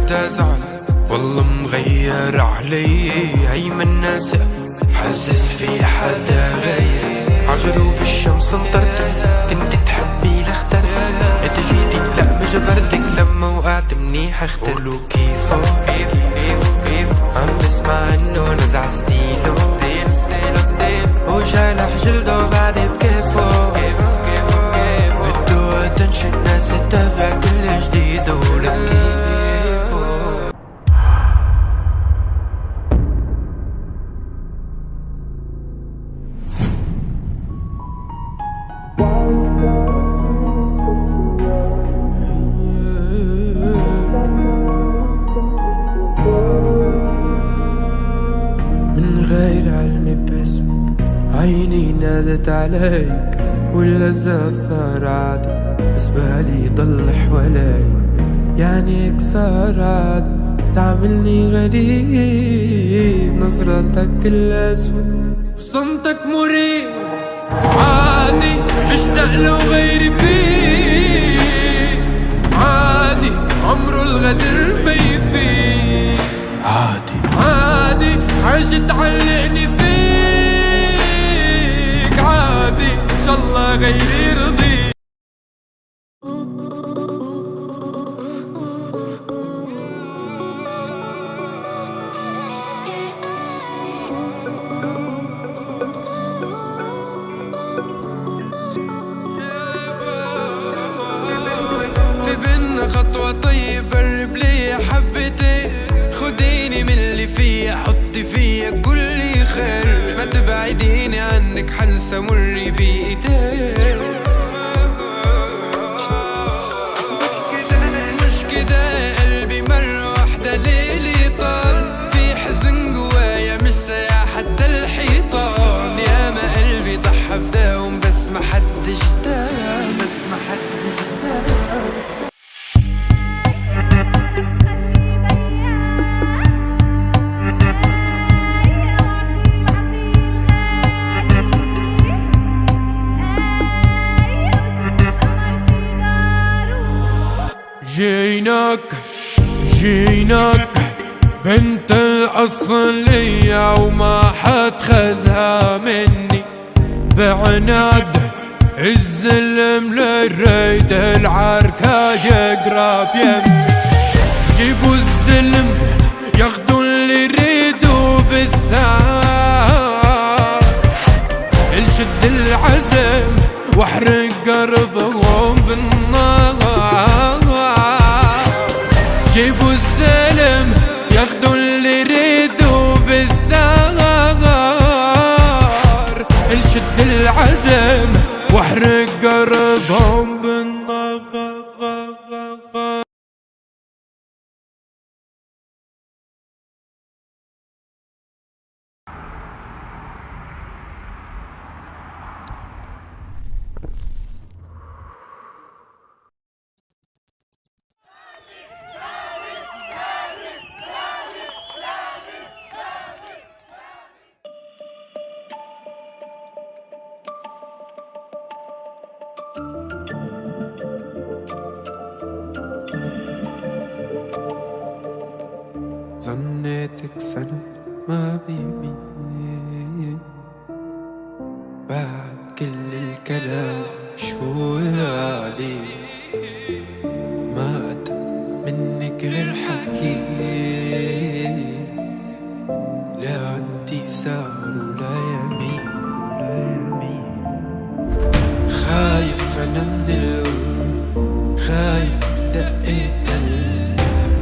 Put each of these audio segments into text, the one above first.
بدا زعل والله مغير علي، هي من ناس حاسس في حدا غير. عغروب الشمس انطرتك، كنت تحبي لاخترتك، انت جيتي لا ما جبرتك، لما وقعت منيح اخترتك. قولوا كيفو عم بسمع انه نزع ستيلو وجالح جلده بعد بكيفو. بدو اتنشن الناس تتابع كل جديد ولك كيفو. من غير علمي باسمك عيني نادت عليك، واللذة صار عادي بس بالي ضل حوالي، يعني هيك صار عادي تعملني غريب. نظرتك الأسود وصمتك مريب، عادي اشتاق لو غيري فيه، عادي عمره الغدر ما يفيد، عادي حاجة تعلقني فيك، عادي ان شاء الله غيري يرضيك. في بينا خطوة طيب قرب لي حبتين، خديني من اللي فيا حطي فيا كل خير، ما تبعديني عنك حنسى مري بإيديك. مش كده قلبي مرة واحدة ليلي طال، في حزن جوايا مش سايع حتى الحيطان، يا ما قلبي ضحى في داوم بس ما حدش دام. جيناك بنت الأصلية وما حد خذها مني، بعناد الزلم للريد العركة يقرب يمي. جيبوا الزلم ياخدوا اللي يريدوا بالثار، الشد العزم واحرق أرضهم بالنار. جيبوا الزلم ياخدوا اللي يريدوا بالثار، الشد العزم واحرق أرضهم بالنار. ظنيتك سنة ما بيبي بعد كل الكلام شو علي، ما أتى منك غير حكي، لا عندي سار ولا يمين. خايف أنا من القلب، خايف دقيت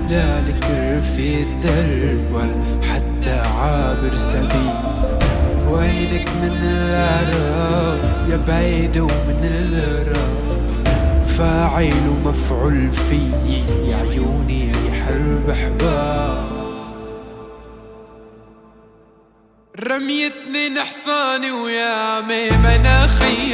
لا لك في الدرب ولا حتى عابر سبيل. وينك من العرب يا بعيد ومن الراب، فاعل ومفعول في عيوني يحرب حباب. رميتني نحصاني ويا مناخي